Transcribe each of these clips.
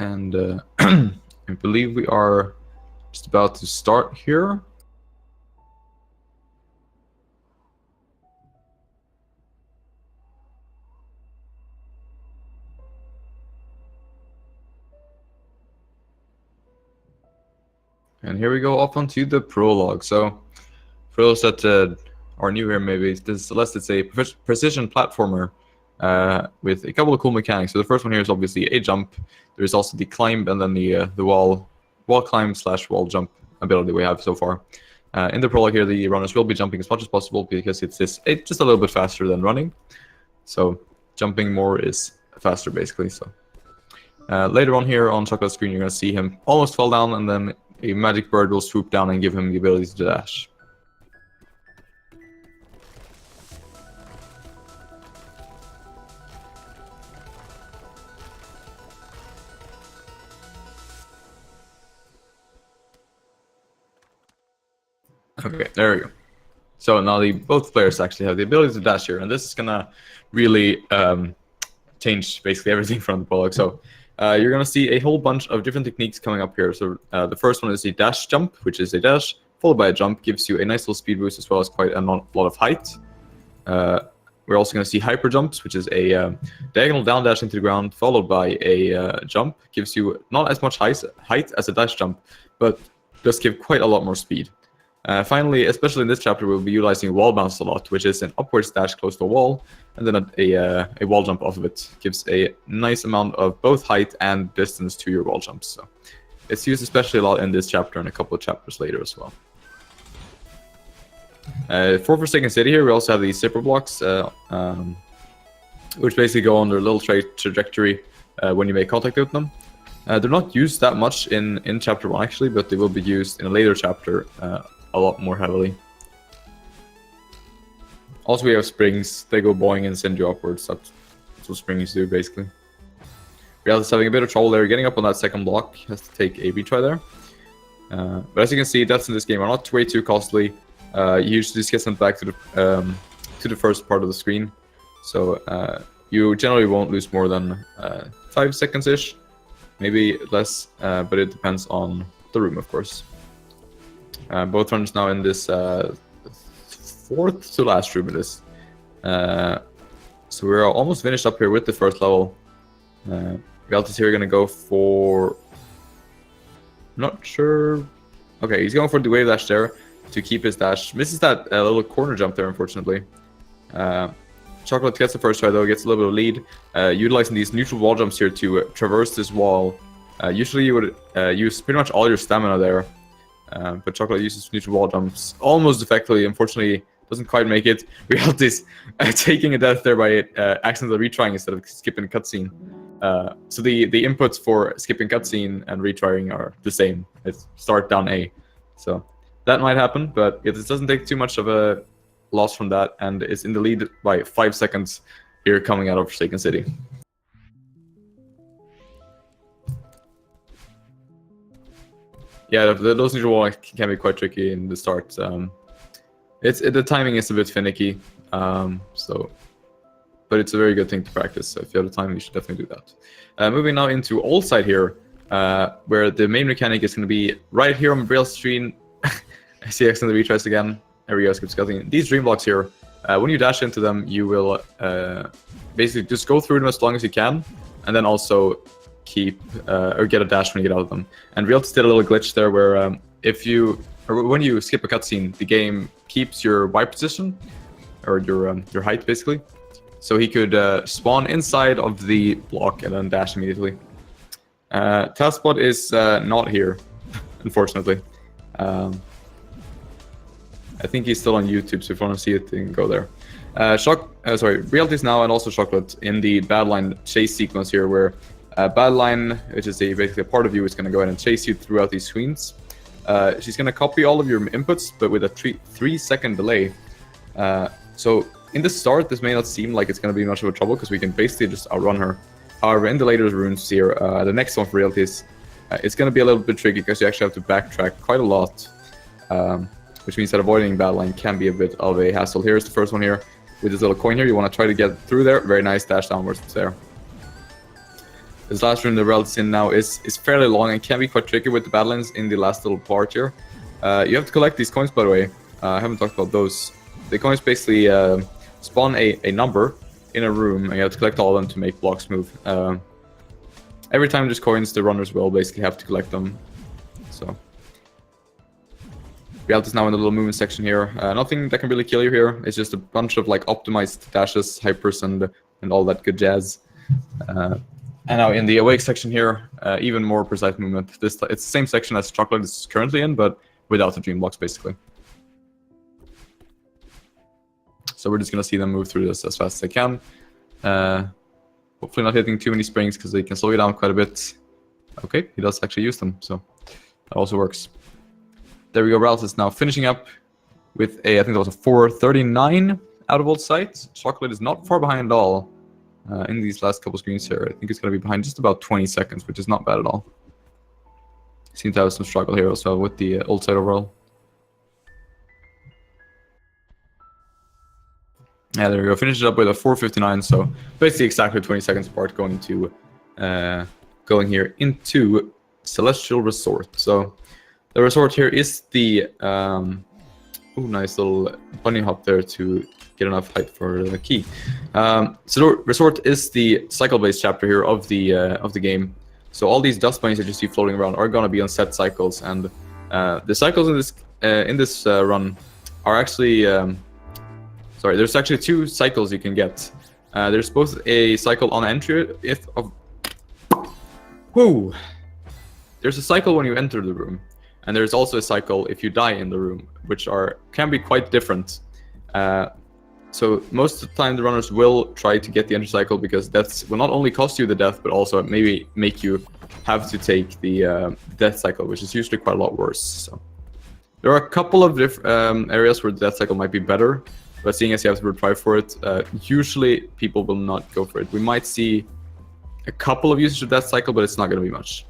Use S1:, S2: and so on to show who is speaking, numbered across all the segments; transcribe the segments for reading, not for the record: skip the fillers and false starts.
S1: And I believe we are just about to start here. And here we go up onto the prologue. So for those that are new here, maybe this Celeste, it's a precision platformer with a couple of cool mechanics. So the first one here is obviously a jump. There's also the climb and then the wall climb / wall jump ability we have so far. In the prologue here, the runners will be jumping as much as possible because it's just a little bit faster than running. So jumping more is faster basically. So later on here on Chocolate's screen, you're going to see him almost fall down, and then a magic bird will swoop down and give him the ability to dash. Okay, there we go. So now both players actually have the ability to dash here, and this is gonna really change basically everything from the prologue. So you're gonna see a whole bunch of different techniques coming up here. So the first one is the dash jump, which is a dash followed by a jump, gives you a nice little speed boost as well as quite a lot of height. We're also gonna see hyper jumps, which is a diagonal down dash into the ground followed by a jump, gives you not as much height as a dash jump, but does give quite a lot more speed. Finally, especially in this chapter, we'll be utilizing wall bounce a lot, which is an upwards dash close to a wall, and then a wall jump off of it. Gives a nice amount of both height and distance to your wall jumps. So it's used especially a lot in this chapter and a couple of chapters later as well. For Forsaken City here, we also have these zipper blocks, which basically go on their little trajectory when you make contact with them. They're not used that much in chapter 1 actually, but they will be used in a later chapter a lot more heavily. Also, we have springs. They go boing and send you upwards. That's what springs do, basically. Realtyz having a bit of trouble there. Getting up on that second block. Has to take a retry there. But as you can see, deaths in this game are not way too costly. You usually just get sent back to the first part of the screen. So you generally won't lose more than 5 seconds-ish. Maybe less, but it depends on the room, of course. Both runners now in this fourth to last room it is. So we're almost finished up here with the first level. Realtyz here going to go for... Not sure... Okay, he's going for the wave dash there to keep his dash. Misses that little corner jump there, unfortunately. Chocolate gets the first try though, gets a little bit of lead. Utilizing these neutral wall jumps here to traverse this wall. Usually you would use pretty much all your stamina there. But Chocolate uses neutral wall jumps almost effectively. Unfortunately, doesn't quite make it. Realtyz taking a death there by accidentally retrying instead of skipping cutscene. So the inputs for skipping cutscene and retrying are the same. It's start down A. So that might happen, but it doesn't take too much of a loss from that, and is in the lead by 5 seconds here coming out of Forsaken City. Yeah, those neutral walls can be quite tricky in the start. The timing is a bit finicky, but it's a very good thing to practice. So if you have the time, you should definitely do that. Moving now into old side here, where the main mechanic is going to be right here on Braille's screen. I see accidentally retries again. There we go, skips cutting. These dream blocks here, when you dash into them, you will basically just go through them as long as you can, and then also keep or get a dash when you get out of them. And Realtyz did a little glitch there where when you skip a cutscene, the game keeps your Y position or your height basically, so he could spawn inside of the block and then dash immediately. Taskbot is not here, unfortunately. I think he's still on YouTube, so if you want to see it, you can go there. Realtyz now and also Chocolate in the Badline chase sequence here, where Badline, which is basically a part of you, is going to go ahead and chase you throughout these screens. She's going to copy all of your inputs, but with a 3-second delay. So in the start, this may not seem like it's going to be much of a trouble because we can basically just outrun her. However, in the later runes here, the next one for Realtyz, it's going to be a little bit tricky because you actually have to backtrack quite a lot. Which means that avoiding Badline can be a bit of a hassle. Here's the first one here with this little coin here. You want to try to get through there. Very nice dash downwards there. This last room the Realtyz in now is fairly long and can be quite tricky with the battle lines in the last little part here. You have to collect these coins, by the way. I haven't talked about those. The coins basically spawn a number in a room, and you have to collect all of them to make blocks move. Every time there's coins, the runners will basically have to collect them. So, Realtyz now in the little movement section here. Nothing that can really kill you here. It's just a bunch of like optimized dashes, hypers, and all that good jazz. And now in the awake section here, even more precise movement. It's the same section as Shockkolate is currently in, but without the dream blocks, basically. So we're just gonna see them move through this as fast as they can. Hopefully not hitting too many springs because they can slow you down quite a bit. Okay, he does actually use them, so that also works. There we go. Realtyz now finishing up with a, I think that was a 439 out of old sight. Shockkolate is not far behind at all in these last couple screens here. I think it's going to be behind just about 20 seconds, which is not bad at all. Seem to have some struggle here as well with the old side overall. Yeah, there we go. Finish it up with a 459, so basically exactly 20 seconds apart going going here into Celestial Resort. So the resort here is the nice little bunny hop there to get enough height for the key. So the resort is the cycle-based chapter here of the game. So all these dust bunnies that you see floating around are gonna be on set cycles, and the cycles in this run are actually sorry. There's actually two cycles you can get. There's both a cycle on entry There's a cycle when you enter the room, and there's also a cycle if you die in the room, which can be quite different. So most of the time the runners will try to get the entry cycle because deaths will not only cost you the death, but also maybe make you have to take the death cycle, which is usually quite a lot worse. So there are a couple of different areas where the death cycle might be better, but seeing as you have to try for it, usually people will not go for it. We might see a couple of uses of death cycle, but it's not going to be much.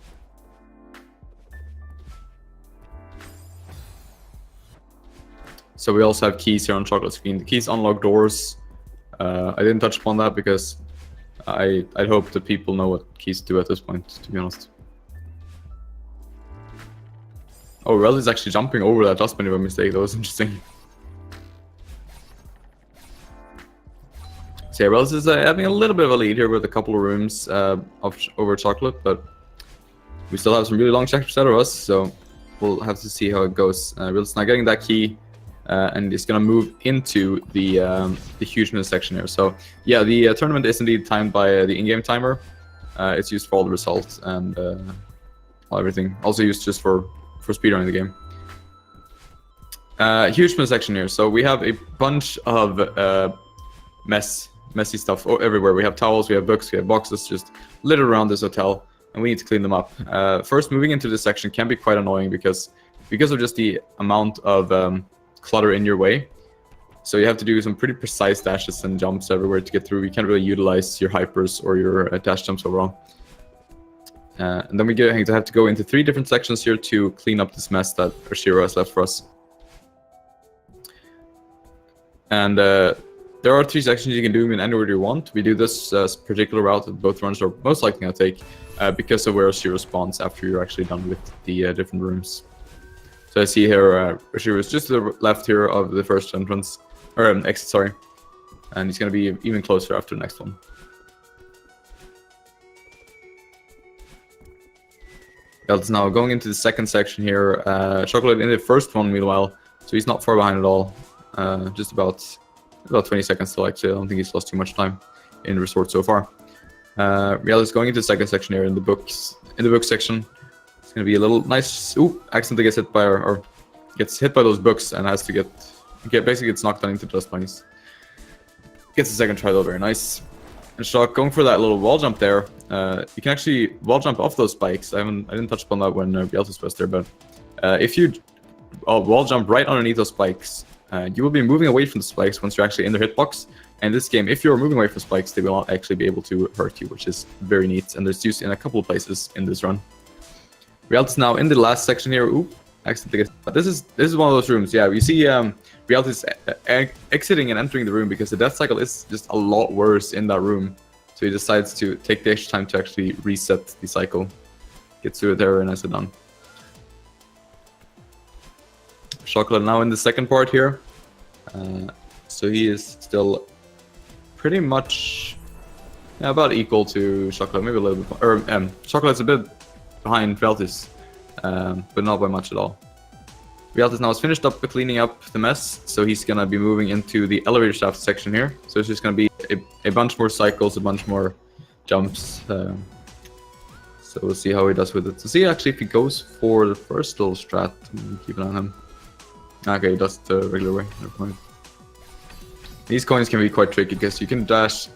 S1: So we also have keys here on Chocolate screen. The keys unlock doors. I didn't touch upon that because I'd hope that people know what keys do at this point, to be honest. Oh, Realtyz is actually jumping over that dust bunny by mistake. That was interesting. So yeah, Realtyz is having a little bit of a lead here with a couple of rooms over Chocolate, but we still have some really long chapters ahead of us, so we'll have to see how it goes. Realtyz is now getting that key. And it's gonna move into the hugeness section here. So yeah, the tournament is indeed timed by the in-game timer. It's used for all the results and everything. Also used just for speedrunning the game. Hugeness section here. So we have a bunch of messy stuff everywhere. We have towels, we have books, we have boxes just littered around this hotel, and we need to clean them up. First, moving into this section can be quite annoying because of just the amount of clutter in your way. So you have to do some pretty precise dashes and jumps everywhere to get through. You can't really utilize your hypers or your dash jumps overall. And then we have to go into 3 different sections here to clean up this mess that Ashiro has left for us. And there are 3 sections you can do in any order you want. We do this particular route that both runs are most likely going to take because of where Ashiro spawns after you're actually done with the different rooms. So I see here, Ashiro is just to the left here of the first entrance, or exit, sorry. And he's going to be even closer after the next one. Realtyz now going into the second section here. Shockkolate in the first one, meanwhile, so he's not far behind at all. Just about 20 seconds still, actually. I don't think he's lost too much time in the resort so far. Realtyz going into the second section here in the book section. Gonna be a little nice. Accidentally gets hit by or gets hit by those books and has to basically gets knocked down into dust bunnies. Gets a second try though, very nice. And Shock going for that little wall jump there. You can actually wall jump off those spikes. I didn't touch upon that when Realtyz was there, but if you wall jump right underneath those spikes, you will be moving away from the spikes once you're actually in their hitbox. And this game, if you're moving away from spikes, they will not actually be able to hurt you, which is very neat. And there's used in a couple of places in this run. Realtyz now in the last section here. Accidentally. This is one of those rooms. Yeah, you see Realtyz exiting and entering the room because the death cycle is just a lot worse in that room. So So he decides to take the extra time to actually reset the cycle. Gets through it there and nicely done. shockkolate now in the second part here. So he is still pretty much about equal to shockkolate, maybe a little bit more. Or shockolate's a bit behind Realtyz, but not by much at all. Realtyz now has finished up cleaning up the mess, so he's gonna be moving into the elevator shaft section here. So it's just gonna be a bunch more cycles, a bunch more jumps. So we'll see how he does with it. So see actually if he goes for the first little strat. Keep an eye on him. Okay, he does the regular way. Never mind. These coins can be quite tricky because you can dash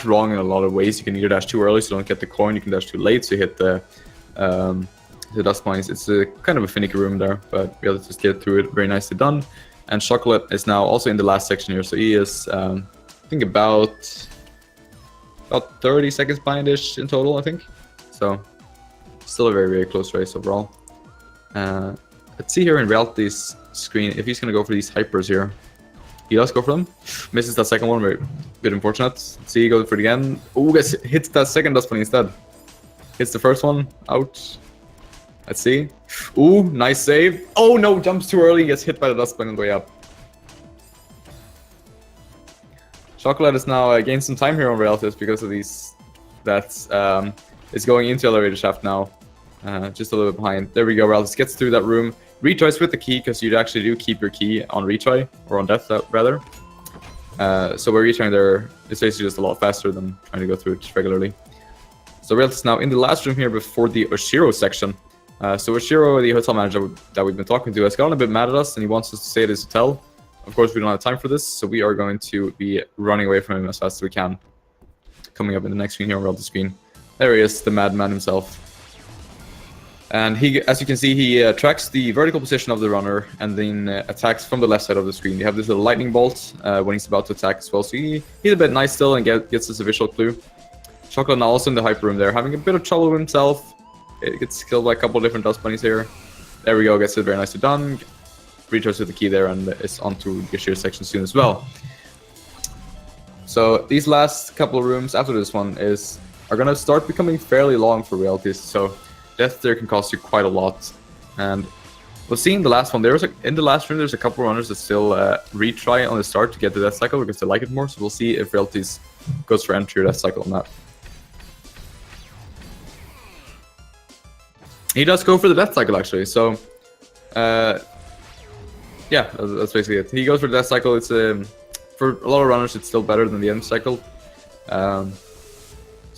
S1: wrong in a lot of ways. You can either dash too early so you don't get the coin. You can dash too late so you hit the dust mines. It's a kind of a finicky room there, but we have to just get through it. Very nicely done. And shockkolate is now also in the last section here, so he is I think about 30 seconds behind-ish in total, I think. So still a very, very close race overall. Let's see here in Realtyz screen if he's gonna go for these hypers here. He does go for them. Misses that second one, very bit unfortunate. Let's see, he goes for it again. Oh, hits that second dust bunny instead. Hits the first one, out. Let's see. Ooh, nice save. Oh no, jumps too early, gets hit by the dust bunny on the way up. shockkolate is now gained some time here on Realtyz because of these. That's is going into elevator shaft now. Just a little bit behind. There we go. Realtyz gets through that room. Retries with the key because you actually do keep your key on retry or on death rather. So we're retrying there. It's basically just a lot faster than trying to go through it regularly. So Realtyz is now in the last room here before the Oshiro section. So Oshiro, the hotel manager that we've been talking to, has gotten a bit mad at us and he wants us to stay at his hotel. Of course, we don't have time for this, so we are going to be running away from him as fast as we can. Coming up in the next screen here on Realtyz screen. There he is, the madman himself. And he, as you can see, he tracks the vertical position of the runner and then attacks from the left side of the screen. You have this little lightning bolt when he's about to attack as well. So he's a bit nice still and gets us a visual clue. shockkolate now also in the hyper room there, having a bit of trouble with himself. It gets killed by a couple of different dust bunnies here. There we go, gets it very nicely done. Retries with the key there and is onto the shear section soon as well. So these last couple of rooms after this one are going to start becoming fairly long for Realtyz. So death there can cost you quite a lot. And we'll see in the last one, in the last room there's a couple of runners that still retry on the start to get the death cycle because they like it more. So we'll see if Realtyz goes for entry or death cycle on that. He does go for the death cycle actually, so yeah, that's basically it. He goes for the death cycle. It's for a lot of runners it's still better than the end cycle. So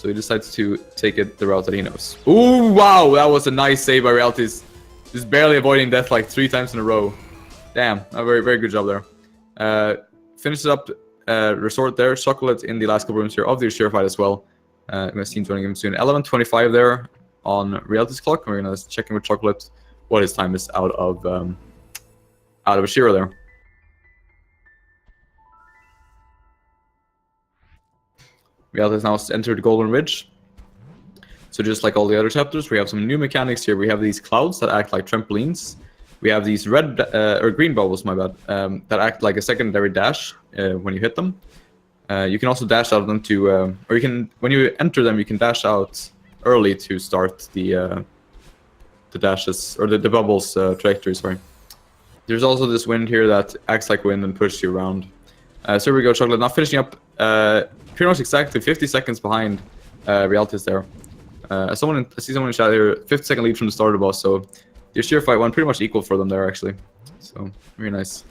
S1: he decides to take it the route that he knows. Ooh, wow, that was a nice save by Realtyz. Just barely avoiding death like 3 times in a row. Damn, a very, very good job there. Finishes up resort there. shockkolate in the last couple rooms here of the sheer fight as well. I'm going to see him joining him soon. 11:25 there on Realtyz clock. We're going to check in with shockkolate what his time is out of Ashiro there. Realtyz now entered Golden Ridge. So just like all the other chapters, we have some new mechanics here. We have these clouds that act like trampolines. We have these red or green bubbles, my bad, that act like a secondary dash when you hit them. You can also dash out of them to, or you can, when you enter them, you can dash out early to start the dashes or the bubbles trajectory. Sorry. There's also this wind here that acts like wind and pushes you around. So here we go, shockkolate now finishing up pretty much exactly 50 seconds behind Realtyz there. I see someone in chat here, 50-second lead from the start of the boss, so the sheer fight went pretty much equal for them there actually. So very nice.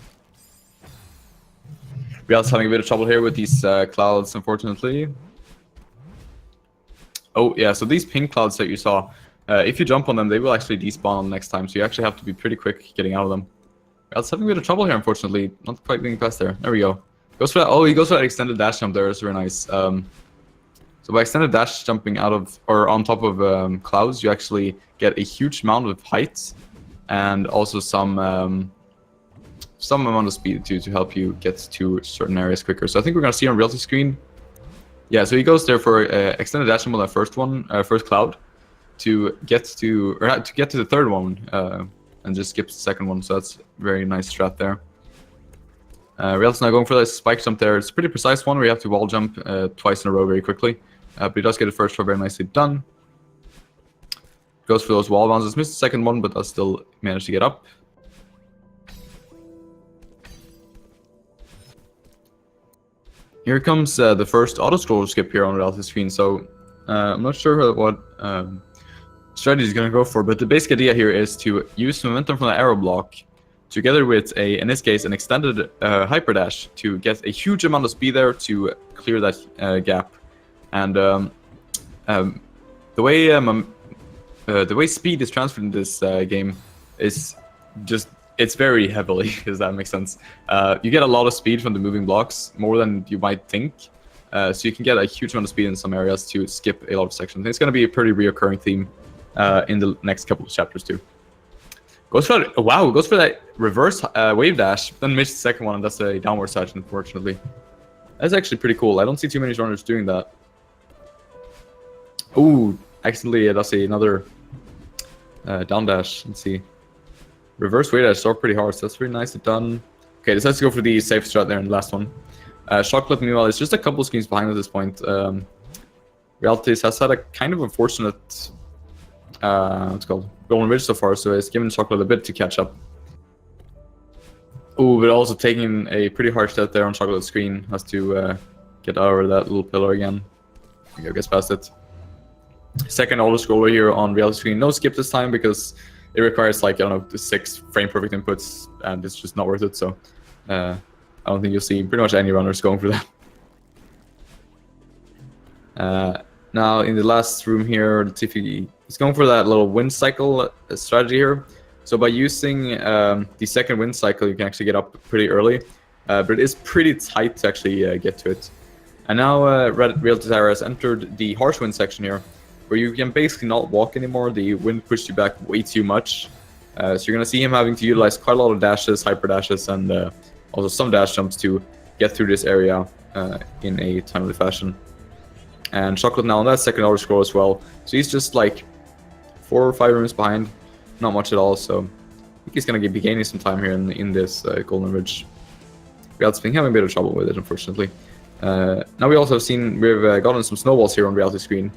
S1: Realtyz having a bit of trouble here with these clouds, unfortunately. Oh yeah, so these pink clouds that you saw, if you jump on them, they will actually despawn on the next time, so you actually have to be pretty quick getting out of them. Realtyz having a bit of trouble here, unfortunately. Not quite getting past there. There we go. Goes for that. Oh, he goes for that extended dash jump there. It's very nice. So by extended dash jumping out of or on top of clouds, you actually get a huge amount of height and also some amount of speed too to help you get to certain areas quicker. So I think we're gonna see on Realtyz screen. Yeah, so he goes there for extended dash jump on that first cloud to get to the third one and just skips the second one. So that's a very nice strat there. Realtyz now going for this spike jump there. It's a pretty precise one where you have to wall jump twice in a row very quickly. But he does get the first floor very nicely done. Goes for those wall bounces. Missed the second one, but does still manage to get up. Here comes the first auto-scroll skip here on Realtyz screen. So I'm not sure what strategy is going to go for, but the basic idea here is to use momentum from the arrow block together with, in this case, an extended hyper dash to get a huge amount of speed there to clear that gap. And the way speed is transferred in this game is just, it's very heavily, if that makes sense. You get a lot of speed from the moving blocks, more than you might think. So you can get a huge amount of speed in some areas to skip a lot of sections. It's going to be a pretty reoccurring theme in the next couple of chapters too. Goes for that, wow, goes for that reverse wave dash, then missed the second one, and that's a downward side, unfortunately. That's actually pretty cool. I don't see too many runners doing that. Ooh, accidentally does another down dash. Let's see. Reverse wave dash, so pretty hard, so that's pretty nicely done. Okay, let's go for the safe strat there in the last one. Shockkolate, meanwhile, is just a couple screens behind at this point. Realtyz has had a kind of unfortunate what's it called? Golden Ridge so far, so it's given Shockkolate a bit to catch up. Ooh, but also taking a pretty harsh step there on Shockolate's screen. Has to get over that little pillar again. There gets past it. Second auto scroller here on Realtyz screen. No skip this time because it requires like, I don't know, the 6 frame perfect inputs, and it's just not worth it. So I don't think you'll see pretty much any runners going for that. Now in the last room here, let's see if he's going for that little wind cycle strategy here. So by using the second wind cycle, you can actually get up pretty early, but it is pretty tight to actually get to it. And now Realtyz has entered the harsh wind section here, where you can basically not walk anymore. The wind pushed you back way too much. So you're going to see him having to utilize quite a lot of dashes, hyper dashes, and also some dash jumps to get through this area in a timely fashion. And Shockkolate now on that second auto scroll as well. So he's just like 4 or 5 rooms behind. Not much at all, so I think he's going to be gaining some time here in this Golden Ridge. Realtyz been having a bit of trouble with it, unfortunately. Now we also have seen, we've gotten some snowballs here on Realtyz screen.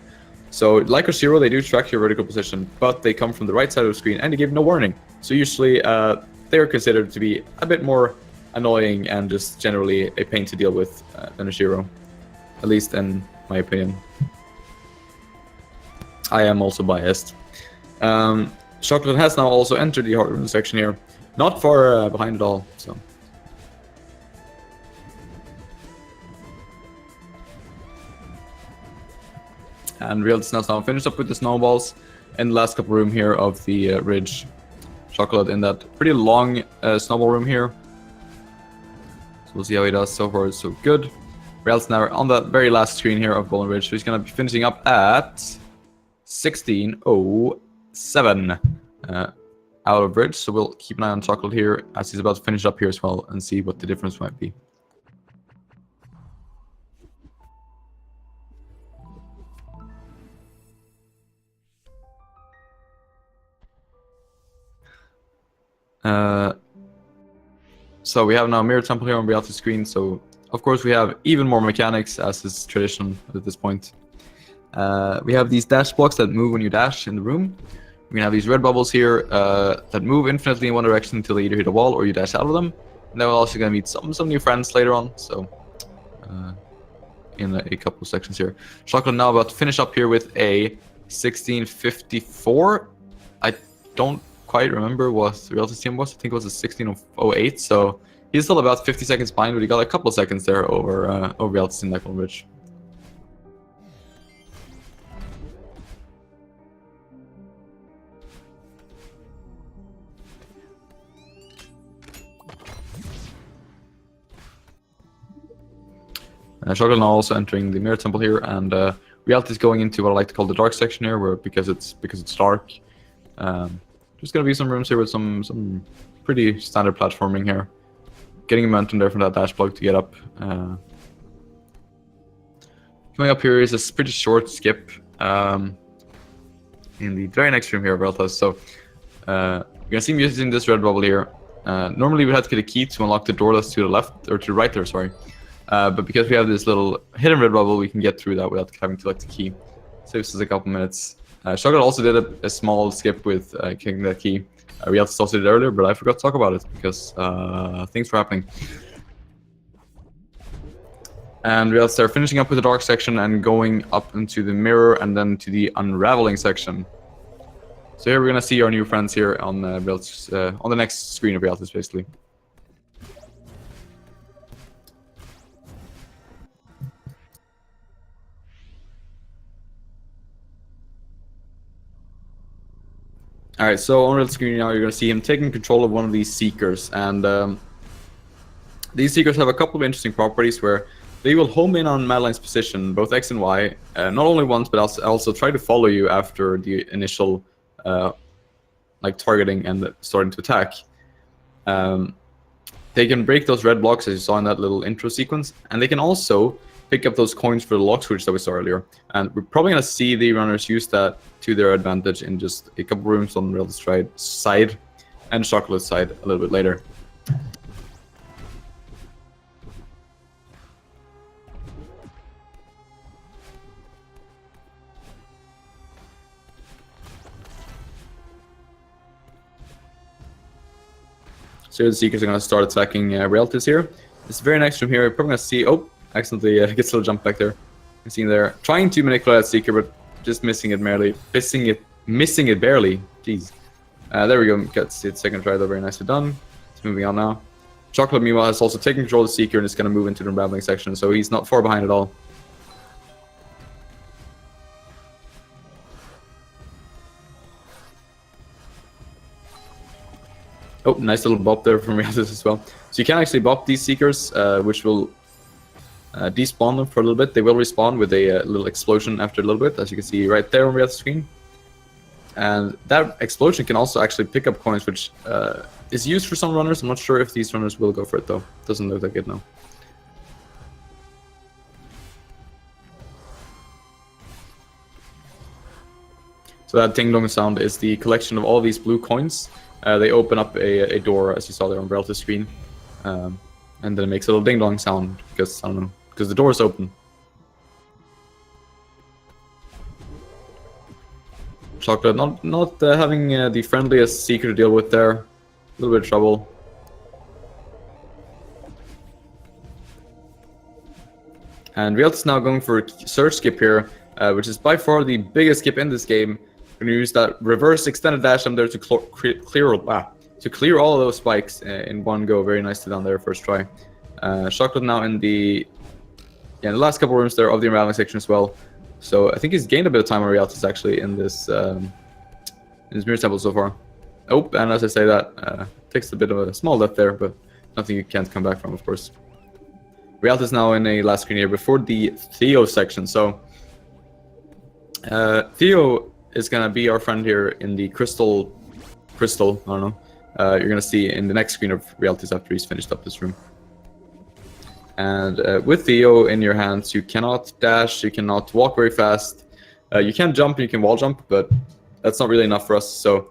S1: So like a zero, they do track your vertical position, but they come from the right side of the screen and they give no warning. So usually they are considered to be a bit more annoying and just generally a pain to deal with than a zero. At least in my opinion. I am also biased. Shockkolate has now also entered the hard room section here. Not far behind at all, so. And Realtyz now finished up with the snowballs in the last couple room here of the ridge. Shockkolate in that pretty long snowball room here. So we'll see how he does. So far, so good. Realtyz now on that very last screen here of Golden Ridge. So he's going to be finishing up at 16:07 out of bridge. So we'll keep an eye on Shockkolate here as he's about to finish up here as well and see what the difference might be. So we have now Mirror Temple here on Realtyz screen. So of course we have even more mechanics as is tradition at this point. We have these dash blocks that move when you dash in the room. We have these red bubbles here that move infinitely in one direction until they either hit a wall or you dash out of them. And then we're also going to meet some new friends later on. So in a couple of sections here. Shockkolate now about to finish up here with a 16:54. I don't quite remember what the Realtyz team was. I think it was a 16:08. So he's still about 50 seconds behind, but he got a couple of seconds there over Realtyz in that Golden Ridge. Shockkolate now also entering the Mirror Temple here, and Realtyz going into what I like to call the dark section here, where because it's dark. There's gonna be some rooms here with some pretty standard platforming here. Getting momentum there from that dash block to get up. Coming up here is a pretty short skip in the very next room here of Realtyz. So you're gonna see me using this red bubble here. Normally we had to get a key to unlock the door that's to the left, or to the right there, sorry. But because we have this little hidden red bubble, we can get through that without having to collect the key. Saves us a couple minutes. Shockkolate also did a small skip with kicking that key. Realtyz also did it earlier, but I forgot to talk about it because things were happening. And Realtyz are finishing up with the dark section and going up into the mirror and then to the unraveling section. So here we're gonna see our new friends here on on the next screen of Realtyz, basically. Alright, so on Realtyz screen now you're gonna see him taking control of one of these seekers, and these seekers have a couple of interesting properties where they will home in on Madeline's position, both X and Y, not only once, but also try to follow you after the initial like targeting and starting to attack. They can break those red blocks, as you saw in that little intro sequence, and they can also pick up those coins for the lock switch that we saw earlier. And we're probably going to see the runners use that to their advantage in just a couple rooms on Realtyz side and Shockolate's side a little bit later. So the Seekers are going to start attacking Realtyz here. It's very next from here. We're probably going to see... Oh, accidentally gets a little jump back there. You see there, trying to manipulate that Seeker, but just missing it barely. Missing it barely. Jeez. There we go. Gets it second try, though. Very nicely done. It's moving on now. Shockkolate, meanwhile, has also taken control of the Seeker and is going to move into the unraveling section, so he's not far behind at all. Oh, nice little bop there from Realtyz as well. So you can actually bop these Seekers, which will despawn them for a little bit. They will respawn with a little explosion after a little bit, as you can see right there on Realtyz screen. And that explosion can also actually pick up coins, which is used for some runners. I'm not sure if these runners will go for it, though. Doesn't look like it now. So that ding-dong sound is the collection of all these blue coins. They open up a door, as you saw there on Realtyz screen, and then it makes a little ding-dong sound because, I don't know, because the door is open. Shockkolate not having the friendliest Seeker to deal with there. A little bit of trouble. And Realtyz now going for a surge skip here, which is by far the biggest skip in this game. We're going to use that reverse extended dash down there to clear all of those spikes in one go. Very nicely done there, first try. Shockkolate now in the last couple rooms there of the unraveling section as well. So I think he's gained a bit of time on Realtyz actually in this mirror temple so far. Oh, and as I say that, takes a bit of a small death there, but nothing you can't come back from, of course. Realtyz now in a last screen here before the Theo section. So Theo is gonna be our friend here in the crystal. I don't know. You're gonna see in the next screen of Realtyz after he's finished up this room. And with Theo in your hands, you cannot dash, you cannot walk very fast. You can jump, you can wall jump, but that's not really enough for us. So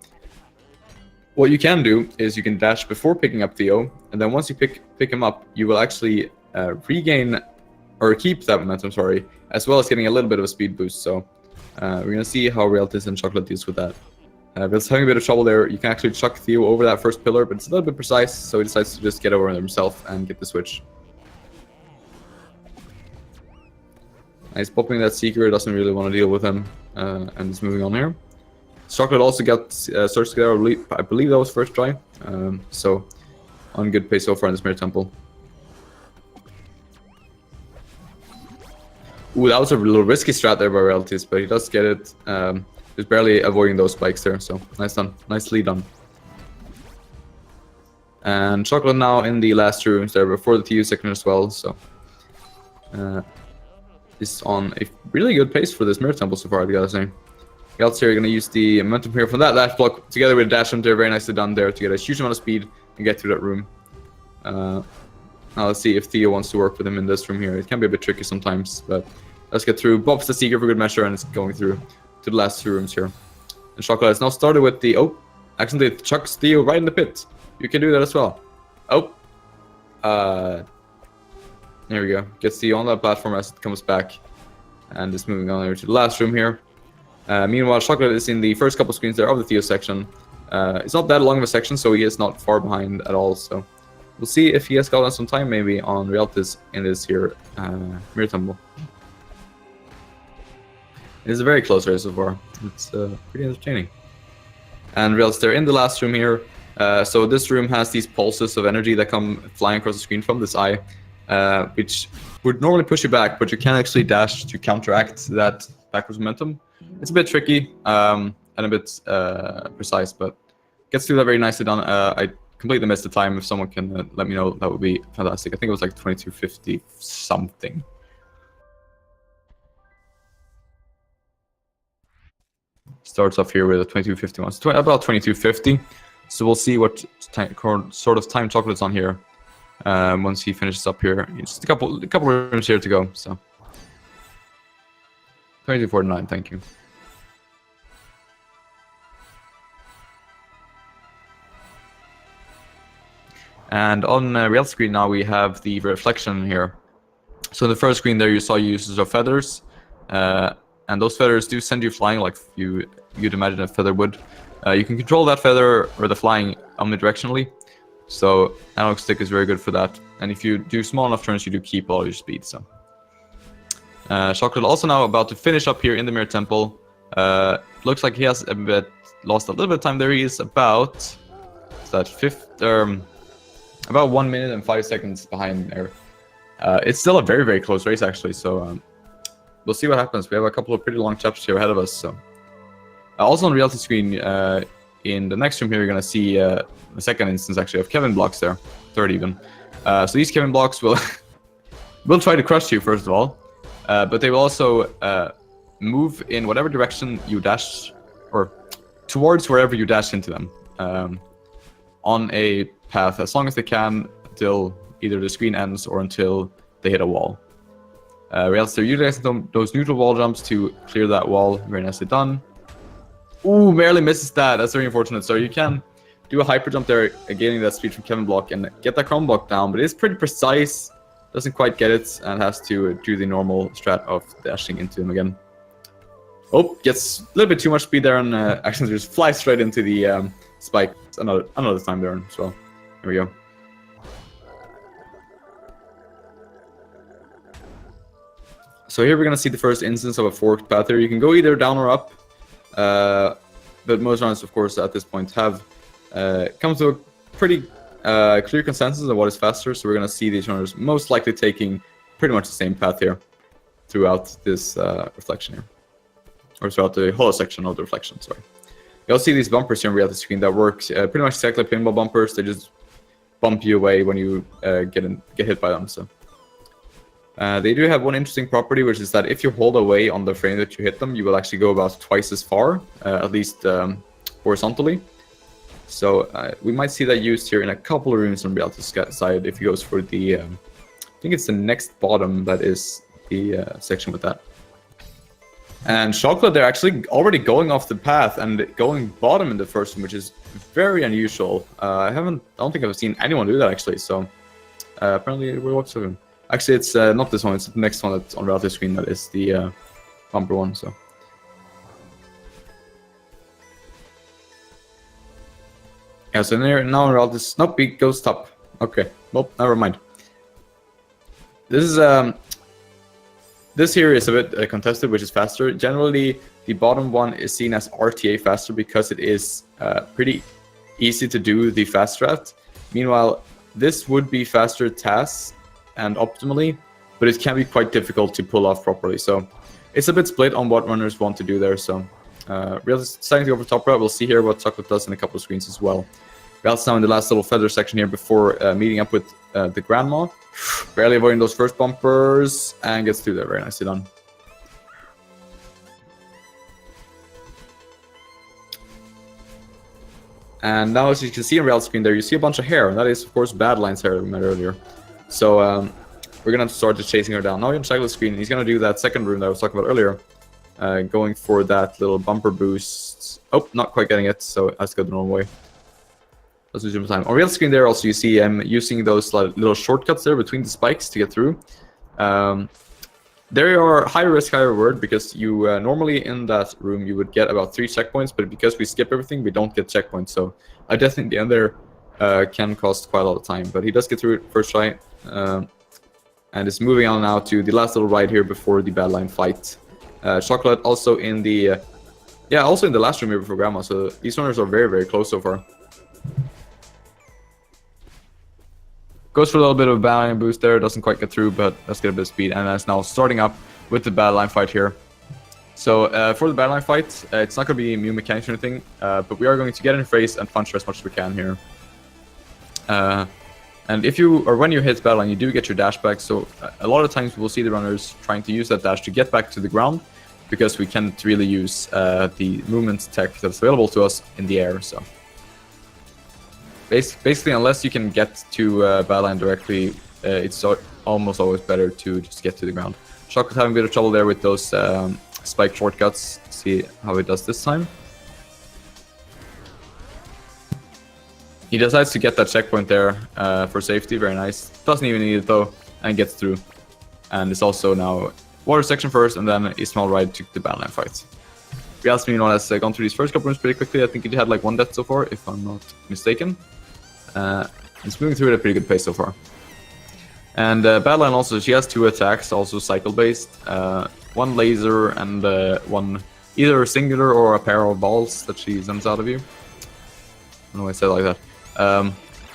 S1: what you can do is you can dash before picking up Theo, and then once you pick him up, you will actually regain or keep that momentum, sorry, as well as getting a little bit of a speed boost. So we're gonna see how Realtyz and Shockkolate deals with that. But having a bit of trouble there. You can actually chuck Theo over that first pillar, but it's a little bit precise, so he decides to just get over himself and get the switch. He's popping that Seeker, doesn't really want to deal with him, and is moving on here. Shockkolate also got Surge there, I believe that was first try, so on good pace so far in this Mirror Temple. Ooh, that was a little risky strat there by Realtyz, but he does get it. Just barely avoiding those spikes there, so nice done. Nicely done. And Shockkolate now in the last two rooms there before the TU section as well, so is on a really good pace for this Mirror Temple so far, I gotta say. Realtyz here are gonna use the momentum here from that dash block together with a dash jump there, very nicely done there to get a huge amount of speed and get through that room. Now let's see if Theo wants to work with him in this room here. It can be a bit tricky sometimes, but let's get through. Bops the Seeker for good measure, and it's going through to the last two rooms here. And Shockkolate has now started with the... Oh, accidentally chucks Theo right in the pit. You can do that as well. Oh. There we go. Gets the on that platform as it comes back. And just moving on over to the last room here. Meanwhile, Shockkolate is in the first couple screens there of the Theo section. It's not that long of a section, so he is not far behind at all. So we'll see if he has gotten some time maybe on Realtyz in this here Mirror Temple. It is a very close race so far. It's pretty entertaining. And Realtyz, they're in the last room here. So this room has these pulses of energy that come flying across the screen from this eye, which would normally push you back, but you can actually dash to counteract that backwards momentum. It's a bit tricky and a bit precise, but gets through that very nicely done. I completely missed the time. If someone can let me know, that would be fantastic. I think it was like 2250 something. Starts off here with a 2251. So about 2250. So we'll see what sort of time Chocolate's on here once he finishes up here. Just a couple rooms here to go. So 2249. Thank you. And on real screen now we have the reflection here. So in the first screen there you saw uses of feathers, and those feathers do send you flying like you'd imagine a feather would. You can control that feather or the flying omnidirectionally, so analog stick is very good for that. And if you do small enough turns, you do keep all your speed. So Shockkolate also now about to finish up here in the Mirror Temple. Looks like he has lost a little bit of time there. He is about about 1 minute and 5 seconds behind there. It's still a very, very close race, actually, so we'll see what happens. We have a couple of pretty long chapters here ahead of us. So also on the Realtyz screen, in the next room here, you're going to see a second instance, actually, of Kevin blocks there, third even. So these Kevin blocks will try to crush you, first of all, but they will also move in whatever direction you dash, or towards wherever you dash into them, on a path as long as they can until either the screen ends or until they hit a wall. Realtyz, they're utilizing those neutral wall jumps to clear that wall. Very nicely done. Ooh, barely misses that. That's very unfortunate. So you can do a hyper jump there, gaining that speed from Kevin block and get that chrome block down, but it's pretty precise. Doesn't quite get it and has to do the normal strat of dashing into him again. Oh, gets a little bit too much speed there and actually just flies straight into the spike. Another time there as well. Here we go. So here we're going to see the first instance of a forked path here. You can go either down or up, but most runners, of course, at this point have come to a pretty clear consensus of what is faster. So we're going to see these runners most likely taking pretty much the same path here throughout this reflection here, or throughout the hollow section of the reflection, sorry. You'll see these bumpers here on Realtyz screen that works pretty much exactly like pinball bumpers. They just bump you away when you get hit by them. So they do have one interesting property, which is that if you hold away on the frame that you hit them, you will actually go about twice as far, at least horizontally. So we might see that used here in a couple of rooms on Realtyz side if he goes for the, I think it's the next bottom that is the section with that. And Shockkolate, they're actually already going off the path and going bottom in the first one, which is very unusual. I don't think I've seen anyone do that actually. So apparently we're watching. Actually, it's not this one. It's the next one that's on Realtyz screen that is the bumper one. So yeah. So now on Realtyz, nope, he goes top. Okay, well, never mind. This is This here is a bit contested, which is faster. Generally, the bottom one is seen as RTA faster because it is pretty easy to do the fast strat. Meanwhile, this would be faster TAS and optimally, but it can be quite difficult to pull off properly. So it's a bit split on what runners want to do there. So Realtyz deciding to go for top route. We'll see here what Chocolate does in a couple of screens as well. Realtyz now in the last little feather section here before meeting up with the Grandma. Barely avoiding those first bumpers and gets through there. Very nicely done. And now, as you can see on Realtyz screen there, you see a bunch of hair. And that is, of course, Badline's hair that we met earlier. So we're going to start just chasing her down. Now on Chocolate's screen, he's going to do that second room that I was talking about earlier. Going for that little bumper boost. Oh, not quite getting it, so it has to go the normal way. doesn't lose time. On real screen there also you see I'm using those little shortcuts there between the spikes to get through. There are high risk, high reward, because you normally in that room you would get about 3 checkpoints, but because we skip everything, we don't get checkpoints. So a death in the end there can cost quite a lot of time, but he does get through it first try, and is moving on now to the last little ride here before the Badline fight. Shockkolate also in the also in the last room here before Grandma. So these runners are very, very close so far. Goes for a little bit of a Badline boost there, doesn't quite get through, but let's get a bit of speed, and that's now starting up with the Badline fight here. So for the Badline fight, it's not going to be immune mechanics or anything, but we are going to get in face and punch her as much as we can here. And if you, or when you hit Badline, you do get your dash back, so a lot of times we'll see the runners trying to use that dash to get back to the ground, because we can't really use the movement tech that's available to us in the air, so. Basically, unless you can get to Badline directly, it's almost always better to just get to the ground. Shockkolate having a bit of trouble there with those spike shortcuts. See how he does this time. He decides to get that checkpoint there for safety. Very nice. Doesn't even need it though, and gets through. And it's also now water section first, and then a small ride to the Badline fight. Realtyz, meanwhile, has gone through these first couple rooms pretty quickly. I think he had like 1 death so far, if I'm not mistaken. He's moving through at a pretty good pace so far. And Badline also, she has 2 attacks, also cycle-based. 1 laser and 1 either singular or a pair of balls that she sends out of you. I don't know why I said it like that.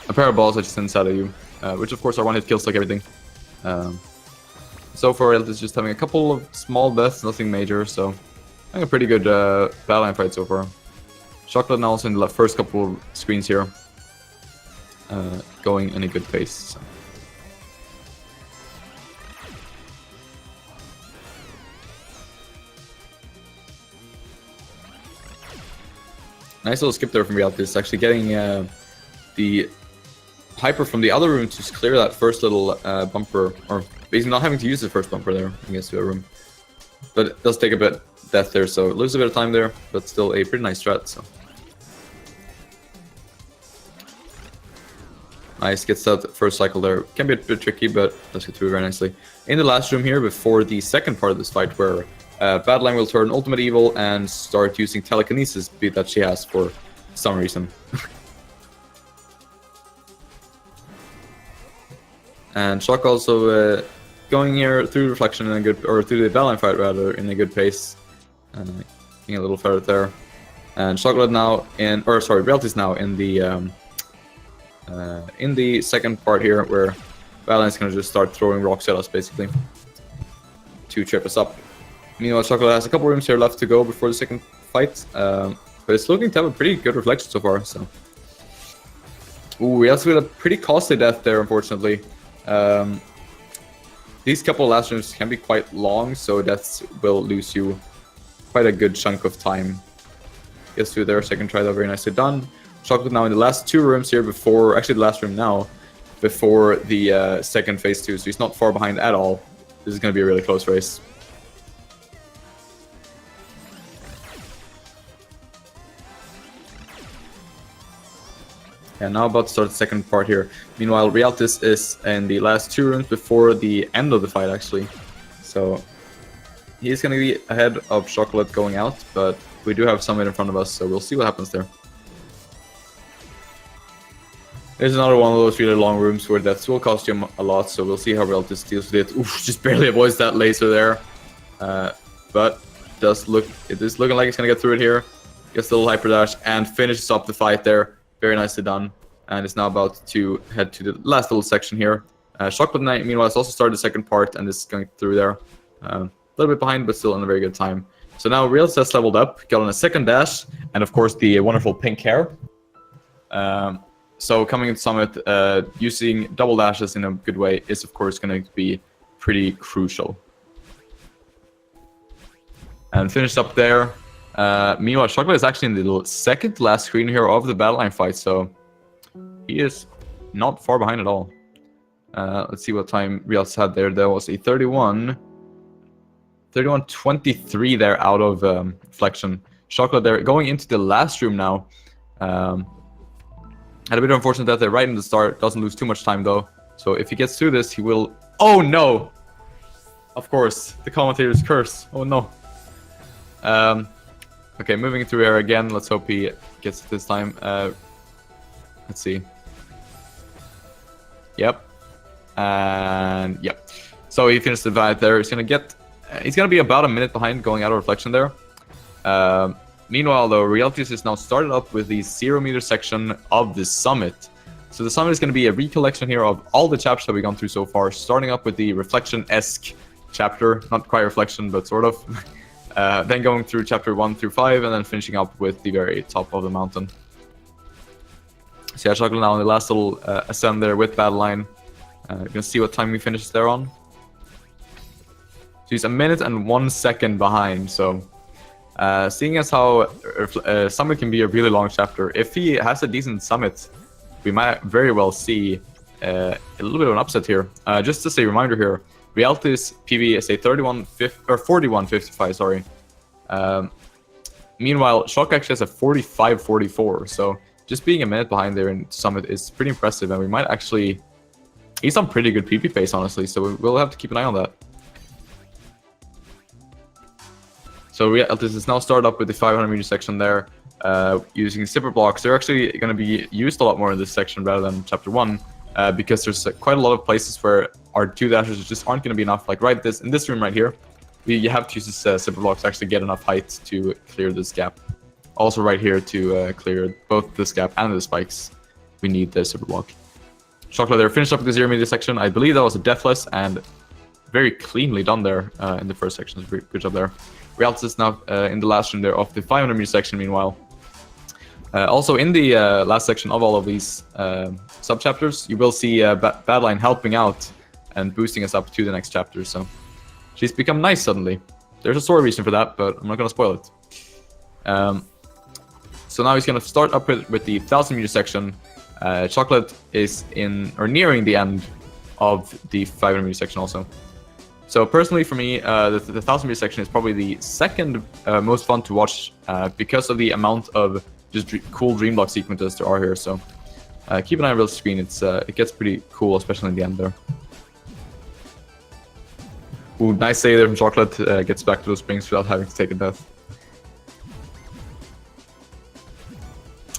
S1: A pair of balls that she sends out of you, which of course are 1-hit kills like everything. So far, Realtyz just having a couple of small deaths, nothing major, so having a pretty good Badline fight so far. Shockkolate now also in the first couple of screens here. Going in a good pace. So. Nice little skip there from Realtyz, actually getting the hyper from the other room to clear that first little bumper, or basically not having to use the first bumper there against the room. But it does take a bit death there, so loses a bit of time there, but still a pretty nice strat. So. Nice, gets that first cycle there. Can be a bit tricky, but does get through very nicely. In the last room here, before the second part of this fight, where Badline will turn Ultimate Evil and start using telekinesis speed that she has for some reason. And Shock also going here through reflection in a good, or through the Badline fight rather, in a good pace. Getting a little further there. And Shockkolate now in, or sorry, Realtyz now in the second part here, where Badline's gonna just start throwing rocks at us basically to trip us up. Meanwhile, Shockkolate has a couple rooms here left to go before the second fight, but it's looking to have a pretty good reflection so far. So, ooh, we also got a pretty costly death there, unfortunately. These couple of last rooms can be quite long, so deaths will lose you quite a good chunk of time. Gets through there, second try though, very nicely done. Shockkolate now in the last 2 rooms here before, actually the last room now, before the second phase 2, so he's not far behind at all. This is going to be a really close race. And now about to start the second part here. Meanwhile, Realtyz is in the last 2 rooms before the end of the fight actually. So he's going to be ahead of Shockkolate going out, but we do have someone in front of us, so we'll see what happens there. There's another one of those really long rooms where deaths will cost you a lot, so we'll see how Realtyz deals with it. Oof, just barely avoids that laser there. But it is looking like it's going to get through it here. Gets the little hyper dash and finishes up the fight there. Very nicely done. And is now about to head to the last little section here. Shockkolate, meanwhile, has also started the second part and is going through there. A little bit behind, but still in a very good time. So now Realtyz has leveled up, got on a second dash, and of course the wonderful pink hair. So coming into Summit, using double dashes in a good way is of course going to be pretty crucial. And finished up there. Meanwhile, Shockkolate is actually in the second to last screen here of the Badline fight, so he is not far behind at all. Let's see what time Realtyz had there. There was a 31-23 there out of reflection. Shockkolate there going into the last room now. Had a bit of unfortunate death there right in the start. Doesn't lose too much time though. So if he gets through this, he will... Oh no! Of course, the commentator's curse. Oh no. Okay, moving through here again. Let's hope he gets it this time. Let's see. Yep. And yep. So he finished the divide there. He's gonna be about a minute behind going out of reflection there. Meanwhile, though, Realtyz is now started up with the 0-meter section of the summit. So the summit is going to be a recollection here of all the chapters that we've gone through so far, starting up with the reflection-esque chapter, not quite reflection, but sort of. Then going through chapter 1 through 5, and then finishing up with the very top of the mountain. So yeah, Shockkolate now on the last little ascent there with Battle Line. You're gonna see what time he finishes there on. So he's a minute and 1 second behind. So seeing as how Summit can be a really long chapter, if he has a decent Summit, we might very well see a little bit of an upset here. Just as a reminder here, Realtyz PV is a 41.55, sorry. Meanwhile, Shock actually has a 45.44, so just being a minute behind there in Summit is pretty impressive, and we might actually... He's on pretty good PP pace, honestly, so we'll have to keep an eye on that. So Realtyz is now started up with the 500-meter section there, using zipper blocks. They're actually going to be used a lot more in this section rather than Chapter 1, because there's quite a lot of places where our 2 dashers just aren't going to be enough. Like in this room right here, you have to use this zipper blocks to actually get enough height to clear this gap. Also right here to clear both this gap and the spikes, we need the zipper block. Shockkolate there finished up with the 0-meter section. I believe that was a deathless and very cleanly done there in the first section. Good job there. Realtyz is now in the last room there of the 500-meter section, meanwhile. Also in the last section of all of these sub-chapters, you will see Badline helping out and boosting us up to the next chapter. So she's become nice suddenly. There's a story reason for that, but I'm not going to spoil it. So now he's going to start up with the 1,000-meter section. Shockkolate is in or nearing the end of the 500-meter section also. So personally for me, the 1,000-meter section is probably the second most fun to watch because of the amount of just cool dream block sequences there are here. So keep an eye on the screen. It gets pretty cool, especially in the end there. Ooh, nice save there from Shockkolate. Gets back to those springs without having to take a death.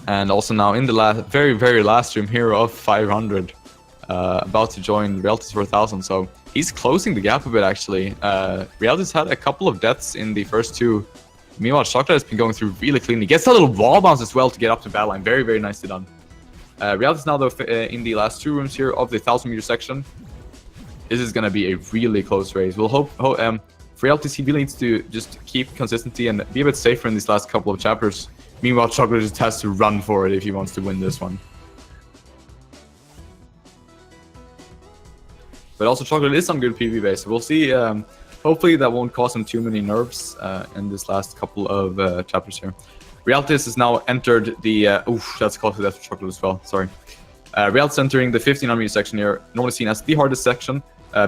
S1: And also now in the very last room here of 500, about to join Realtyz for 1,000. So he's closing the gap a bit actually. Realtyz had a couple of deaths in the first 2. Meanwhile, Shockkolate has been going through really cleanly. Gets a little wall bounce as well to get up to battle line. Very nicely done. Realtyz now though in the last 2 rooms here of the 1,000-meter section. This is gonna be a really close race. We'll hope for Realtyz, he really needs to just keep consistency and be a bit safer in these last couple of chapters. Meanwhile, Shockkolate just has to run for it if he wants to win this one. But also Shockkolate is some good PV base, so we'll see. Hopefully that won't cause him too many nerves in this last couple of chapters here. Realtyz has now entered the... oof, that's close to death for Shockkolate as well, sorry. Realtyz entering the 1,500-meter section here, normally seen as the hardest section,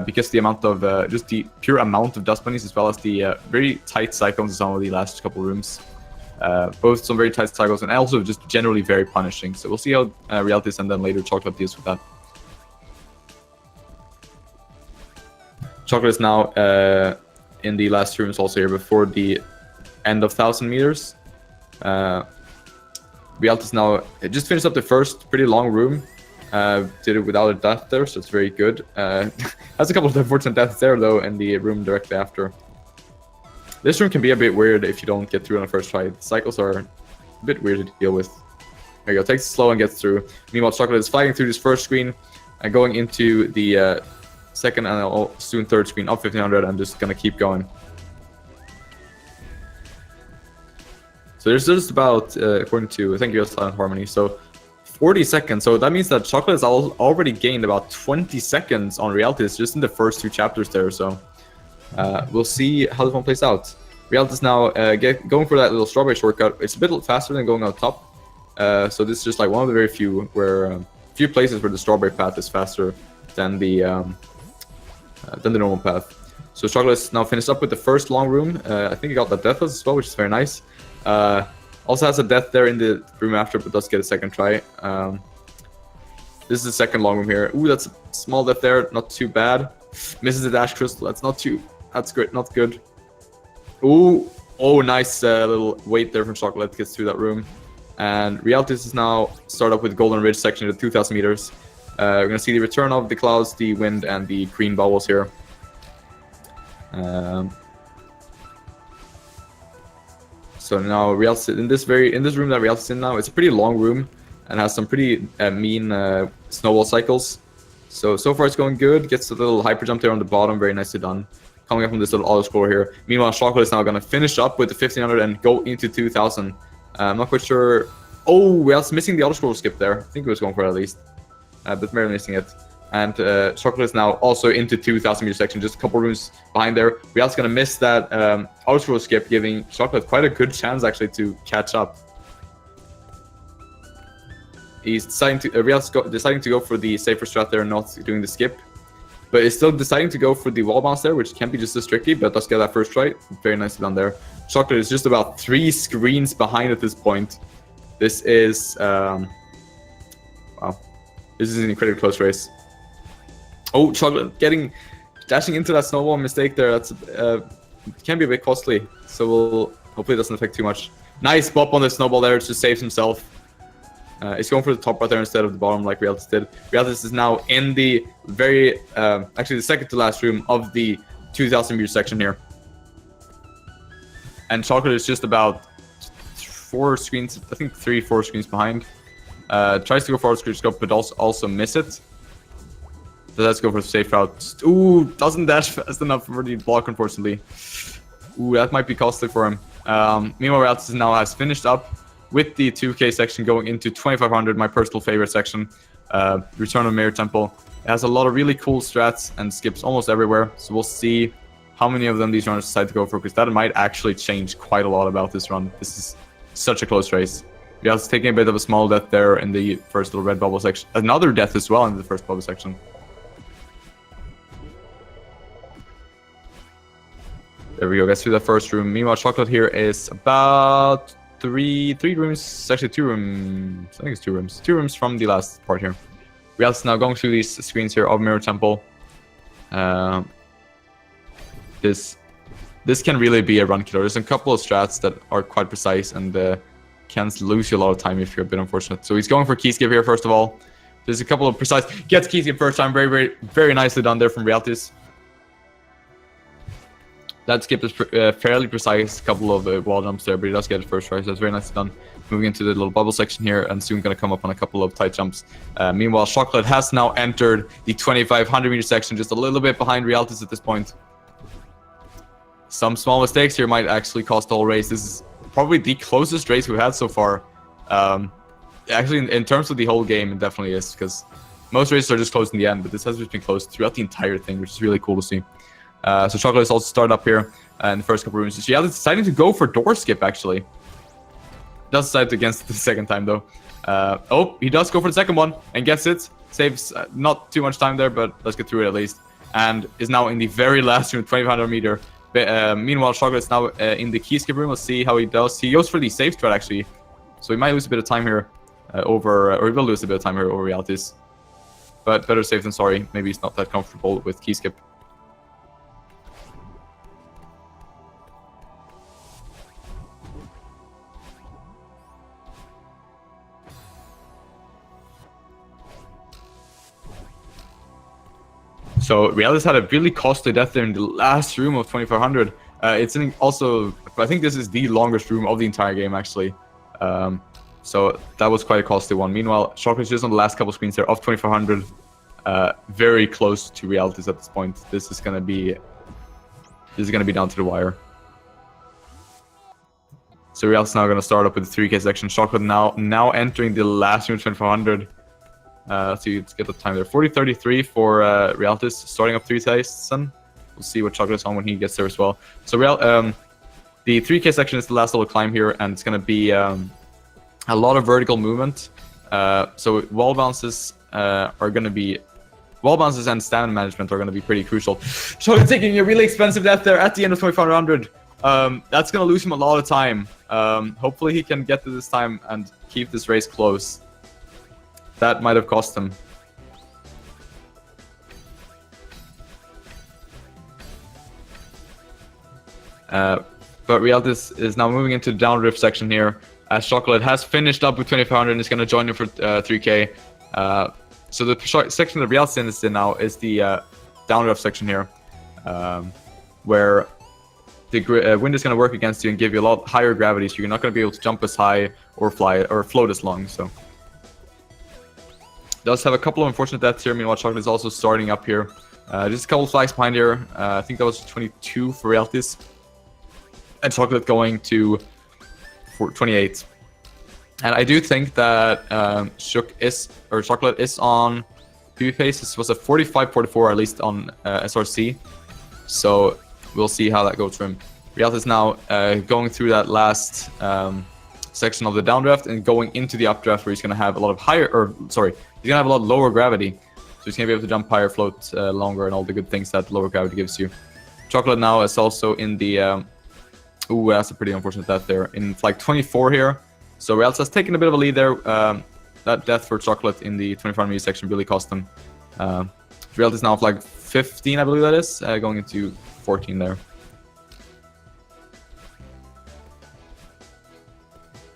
S1: because the amount of, just the pure amount of dust bunnies, as well as the very tight cyclones in some of the last couple rooms. Both some very tight cycles and also just generally very punishing. So we'll see how Realtyz and then later Shockkolate deals with that. Shockkolate is now in the last rooms also here before the end of 1,000 meters. Realtyz now just finished up the first pretty long room. Did it without a death there, so it's very good. Has a couple of unfortunate deaths there though in the room directly after. This room can be a bit weird if you don't get through on the first try. The cycles are a bit weird to deal with. There you go, takes it slow and gets through. Meanwhile, Shockkolate is fighting through this first screen and going into the second and soon third screen of 1,500 and just gonna keep going. So there's just about, according to, thank you, Silent Harmony, so 40 seconds. So that means that Shockkolate has already gained about 20 seconds on Realtyz just in the first 2 chapters there. So we'll see how this one plays out. Realtyz now going for that little strawberry shortcut. It's a bit faster than going out top. So this is just like one of the very few places where the strawberry path is faster than the normal path. So Shockkolate is now finished up with the first long room. I think he got that deathless as well, which is very nice. Also has a death there in the room after, but does get a second try. This is the second long room here. Ooh, that's a small death there. Not too bad. Misses the dash crystal. That's not too... That's great. Not good. Ooh. Oh, nice little wait there from shockkolate. Gets through that room. And Realtyz is now start up with Golden Ridge section at 2,000 meters. We're going to see the return of the clouds, the wind, and the green bubbles here. So now Realtyz in this room that Realtyz in now, it's a pretty long room and has some pretty mean snowball cycles. So far it's going good. Gets a little hyper jump there on the bottom, very nicely done. Coming up from this little auto scroll here. Meanwhile, shockkolate is now going to finish up with the 1500 and go into 2000. I'm not quite sure. Oh, Realtyz missing the auto scroll skip there. I think it was going for it at least, but barely missing it. And shockkolate is now also into 2000 meter section, just a couple rooms behind there. Realtyz going to miss that auto scroll skip, giving shockkolate quite a good chance actually to catch up. He's deciding to deciding to go for the safer strat there and not doing the skip, but he's still deciding to go for the wall bounce there, which can be just as tricky, but does get that first try. Very nicely done there. shockkolate is just about 3 screens behind at this point. This is wow. This is an incredibly close race. Oh, shockkolate dashing into that snowball mistake there. That's can be a bit costly. So hopefully it doesn't affect too much. Nice bop on the snowball there, just saves himself. He's going for the top right there instead of the bottom like Realtyz did. Realtyz is now in the very, actually the second to last room of the 2000 meter section here. And shockkolate is just about 4 screens, I think 3-4 screens behind. Tries to go forward screen scope, but also miss it. So let's go for the safe route. Ooh, doesn't dash fast enough for the block, unfortunately. Ooh, that might be costly for him. Meanwhile, Realtyz now has finished up with the 2K section going into 2500, my personal favorite section. Return of Mirror Temple. It has a lot of really cool strats and skips almost everywhere. So we'll see how many of them these runners decide to go for, because that might actually change quite a lot about this run. This is such a close race. Realtyz taking a bit of a small death there in the first little red bubble section. Another death as well in the first bubble section. There we go, gets through the first room. Meanwhile, shockkolate here is about three rooms. It's actually 2 rooms. I think it's 2 rooms. 2 rooms from the last part here. Realtyz now going through these screens here of Mirror Temple. This can really be a run killer. There's a couple of strats that are quite precise and can lose you a lot of time if you're a bit unfortunate. So he's going for key skip here first of all. There's a couple of precise. Gets key skip first time. Very nicely done there from Realtyz. That skip is fairly precise, a couple of wall jumps there, but he does get it first try, so that's very nicely done. Moving into the little bubble section here, and soon going to come up on a couple of tight jumps. Meanwhile, shockkolate has now entered the 2500 meter section, just a little bit behind Realtyz at this point. Some small mistakes here might actually cost the whole race. This is probably the closest race we've had so far. Actually, in terms of the whole game, it definitely is, because most races are just close in the end, but this has just been close throughout the entire thing, which is really cool to see. So shockkolate is also started up here in the first couple rooms. Realtyz deciding to go for door skip, actually. Does decide against the second time, though. Oh, he does go for the second one and gets it. Saves not too much time there, but let's get through it at least. And is now in the very last room, 2500 meter. Meanwhile, shockkolate is now in the key skip room. Let's see how he does. He goes for the safe strat, actually. So he might lose a bit of time here or he will lose a bit of time here over Realtyz. But better safe than sorry. Maybe he's not that comfortable with key skip. So Realtyz had a really costly death there in the last room of 2500. It's also, I think this is the longest room of the entire game, actually. So that was quite a costly one. Meanwhile, shockkolate is just on the last couple screens there of 2500. Very close to Realtyz at this point. This is gonna be down to the wire. So Realtyz now gonna start up with the 3K section. shockkolate now entering the last room of 2500. Let's see, let's get the time there. 40:33 for Realtyz, starting up 3,000. We'll see what shockkolate is on when he gets there as well. So the 3K section is the last little climb here, and it's going to be a lot of vertical movement. So wall bounces and stamina management are going to be pretty crucial. shockkolate taking a really expensive death there at the end of 2500. That's going to lose him a lot of time. Hopefully he can get to this time and keep this race close. That might have cost him. But Realtyz is now moving into the downdrift section here, as Shockkolate has finished up with 2500 and is going to join you for 3k. So the section that Realtyz is in now is the downdrift section here, where the wind is going to work against you and give you a lot higher gravity, so you're not going to be able to jump as high or fly or float as long. So does have a couple of unfortunate deaths here. Meanwhile, Shockkolate is also starting up here. Just a couple of flags behind here. I think that was 22 for Realtyz. And Shockkolate going to 28. And I do think that Shockkolate is on PvP pace. This was a 45-44 at least on SRC. So we'll see how that goes for him. Realtyz is now going through that last section of the downdraft and going into the updraft, where he's going to have a lot of he's going to have a lot lower gravity. So he's going to be able to jump higher, float longer, and all the good things that lower gravity gives you. Shockkolate now is also in the... Ooh, that's a pretty unfortunate death there. In flag 24 here. So Realtyz has taken a bit of a lead there. That death for Shockkolate in the 25 section really cost him. Realtyz now flag 15, I believe that is. Going into 14 there.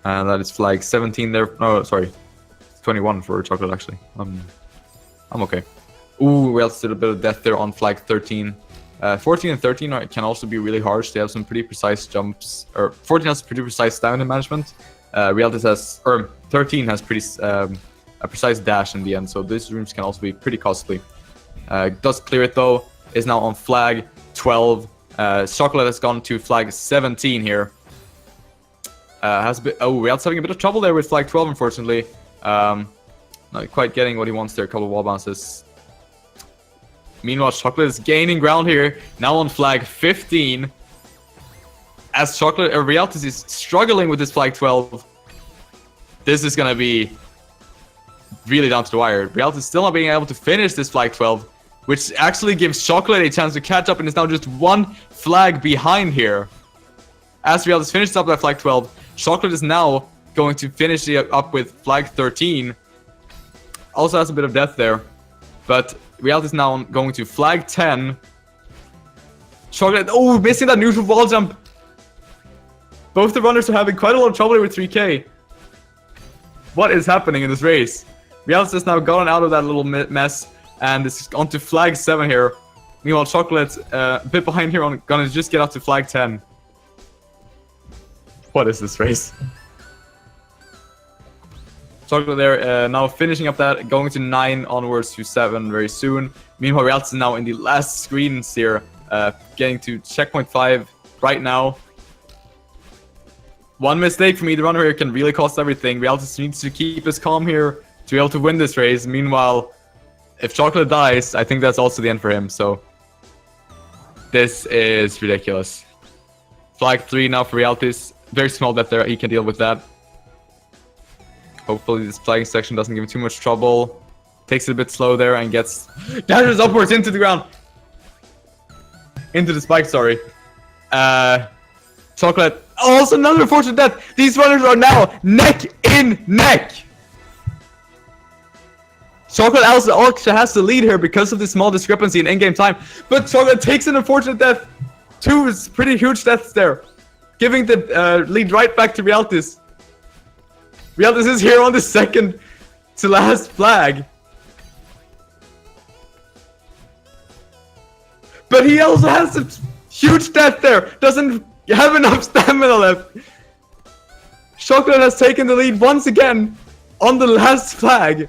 S1: And that is flag 17 there. No, sorry. 21 for Shockkolate, actually. I'm okay. Ooh, Realtyz did a bit of death there on flag 13. 14 and 13 can also be really harsh. They have some pretty precise jumps. Or 14 has pretty precise stamina management. Realtyz has, or 13 has pretty a precise dash in the end. So these rooms can also be pretty costly. Does clear it though. Is now on flag 12. Shockkolate has gone to flag 17 here. Realtyz having a bit of trouble there with flag 12, unfortunately. Not quite getting what he wants there. A couple of wall bounces. Meanwhile, Shockkolate is gaining ground here, now on flag 15. As Realtyz is struggling with this flag 12. This is going to be really down to the wire. Realtyz still not being able to finish this flag 12, which actually gives Shockkolate a chance to catch up, and is now just one flag behind here. As Realtyz finishes up that flag 12, Shockkolate is now going to finish it up with flag 13. Also has a bit of death there, but Realtyz is now going to flag 10. Shockkolate, missing that neutral wall jump. Both the runners are having quite a lot of trouble with 3k. What is happening in this race? Realtyz has now gotten out of that little mess and is on to flag 7 here. Meanwhile, Shockkolate a bit behind here, gonna just get up to flag 10. What is this race? Shockkolate there, now finishing up that, going to 9 onwards to 7 very soon. Meanwhile, Realtyz is now in the last screens here, getting to checkpoint 5 right now. One mistake from either runner here can really cost everything. Realtyz needs to keep his calm here to be able to win this race. Meanwhile, if Shockkolate dies, I think that's also the end for him. So this is ridiculous. Flag 3 now for Realtyz. Very small death there. He can deal with that. Hopefully this flagging section doesn't give him too much trouble. Takes it a bit slow there and gets... dashes upwards into the ground. Into the spike, sorry. Shockkolate. Also another unfortunate death. These runners are now neck in neck. Shockkolate also has the lead here because of this small discrepancy in in-game time. But Shockkolate takes an unfortunate death. 2 is pretty huge deaths there. Giving the lead right back to Realtyz. Realtyz is here on the second to last flag. But he also has a huge death there. Doesn't have enough stamina left. Shockkolate has taken the lead once again on the last flag.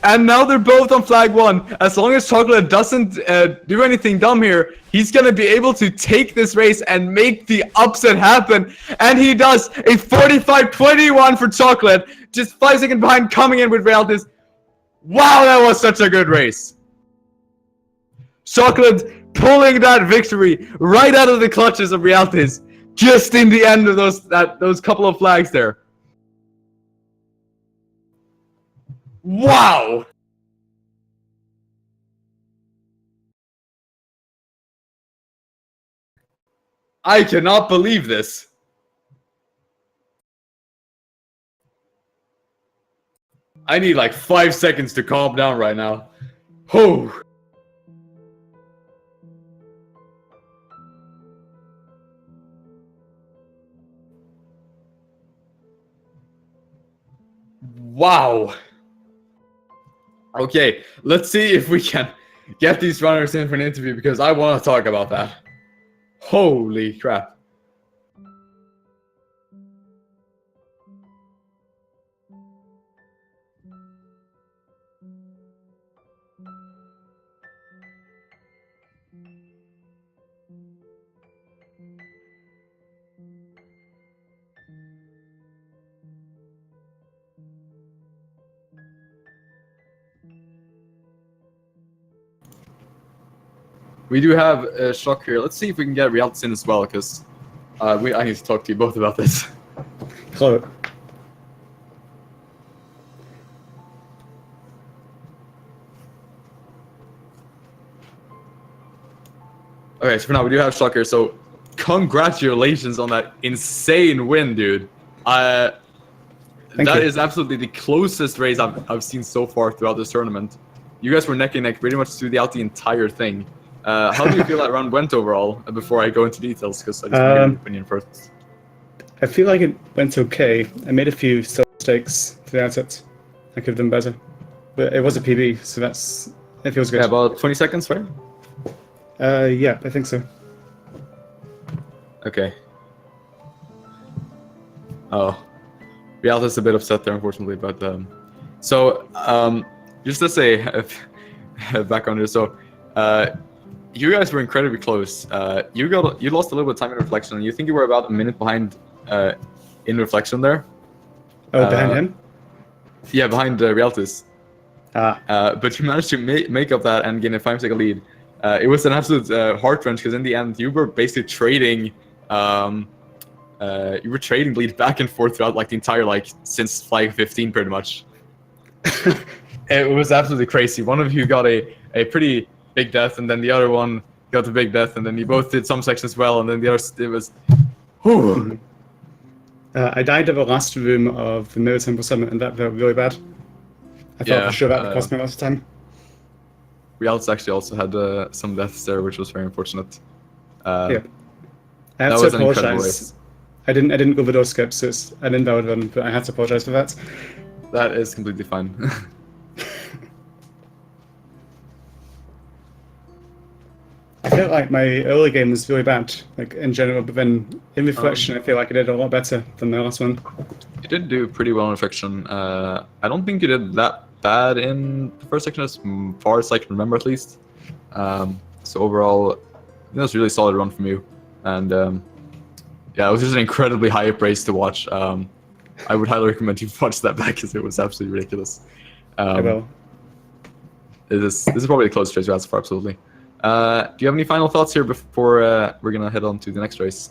S1: And now they're both on flag 1. As long as Shockkolate doesn't do anything dumb here, he's going to be able to take this race and make the upset happen. And he does. A 45-21 for Shockkolate. Just 5 seconds behind, coming in with Realtyz. Wow, that was such a good race. Shockkolate pulling that victory right out of the clutches of Realtyz. Just in the end of those couple of flags there. Wow! I cannot believe this. I need like 5 seconds to calm down right now. Oh! Wow! Okay, let's see if we can get these runners in for an interview, because I want to talk about that. Holy crap. We do have a shock here. Let's see if we can get Realtyz in as well, because I need to talk to you both about this.
S2: Hello.
S1: Okay, so for now we do have shock here. So congratulations on that insane win, dude. That is absolutely the closest race I've seen so far throughout this tournament. You guys were neck and neck pretty much throughout the entire thing. How do you feel that round went overall? Before I go into details, because I just want to get your opinion first.
S2: I feel like it went okay. I made a few silly mistakes to the outset. I could have done better, but it was a PB, so it feels good.
S1: Yeah, about 20 seconds, right?
S2: Yeah, I think so.
S1: Okay. Oh, Realtyz a bit upset there, unfortunately, but just to say, back on here. So, you guys were incredibly close. You lost a little bit of time in reflection. You think you were about a minute behind in reflection there.
S2: Oh, behind him?
S1: Yeah, behind Realtyz.
S2: Ah.
S1: But you managed to make up that and gain a 5-second lead. It was an absolute heart wrench, because in the end you were basically trading. You were trading lead back and forth throughout like the entire since flag 15 pretty much. It was absolutely crazy. One of you got a pretty big death, and then the other one got a big death, and then you both did some sections well, and then the other it was. Whew.
S2: I died at the last room of the Mirror Temple Summit, and that felt really bad. I thought for sure that would cost me lots of time.
S1: Realtyz actually also had some deaths there, which was very unfortunate.
S2: Yeah, I had to apologize. I didn't go the door skip, so it's an invalid run, but I had to apologize for that.
S1: That is completely fine.
S2: I felt like my early game was really bad, like in general, but then in reflection, I feel like I did a lot better than the last one.
S1: You did do pretty well in reflection. I don't think you did that bad in the first section, as far as I can remember, at least. So overall, it was a really solid run from you, and yeah, it was just an incredibly high praise to watch. I would highly recommend you watch that back, because it was absolutely ridiculous.
S2: I will.
S1: This is probably the closest race we had so far, absolutely. Do you have any final thoughts here before we're gonna head on to the next race?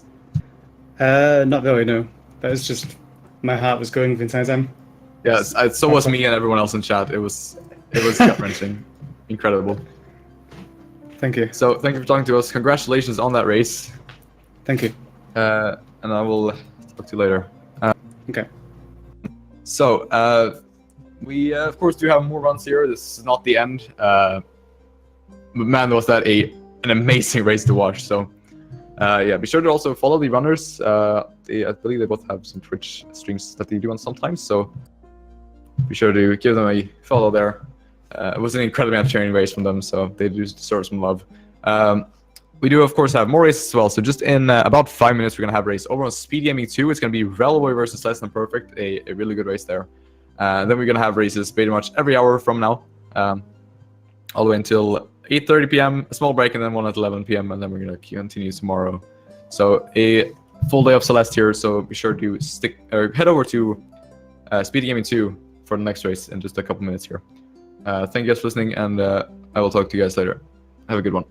S2: Not really, no. That was just my heart was going the entire time.
S1: Yeah, so was me and everyone else in chat. It was gut wrenching, incredible.
S2: Thank you.
S1: So thank you for talking to us. Congratulations on that race.
S2: Thank you.
S1: And I will talk to you later.
S2: Okay.
S1: So we of course do have more runs here. This is not the end. But man, was that an amazing race to watch. So yeah, be sure to also follow the runners. I believe they both have some Twitch streams that they do on sometimes. So be sure to give them a follow there. It was an incredibly entertaining race from them, so they do deserve some love. We do, of course, have more races as well. So just in about 5 minutes, we're going to have a race over on Speed Gaming 2. It's going to be Railway versus Less Than Perfect, a really good race there. Then we're going to have races pretty much every hour from now, all the way until 8:30 p.m., a small break, and then one at 11 p.m., and then we're going to continue tomorrow. So a full day of Celeste here, so be sure to head over to Speed Gaming 2 for the next race in just a couple minutes here. Thank you guys for listening, and I will talk to you guys later. Have a good one.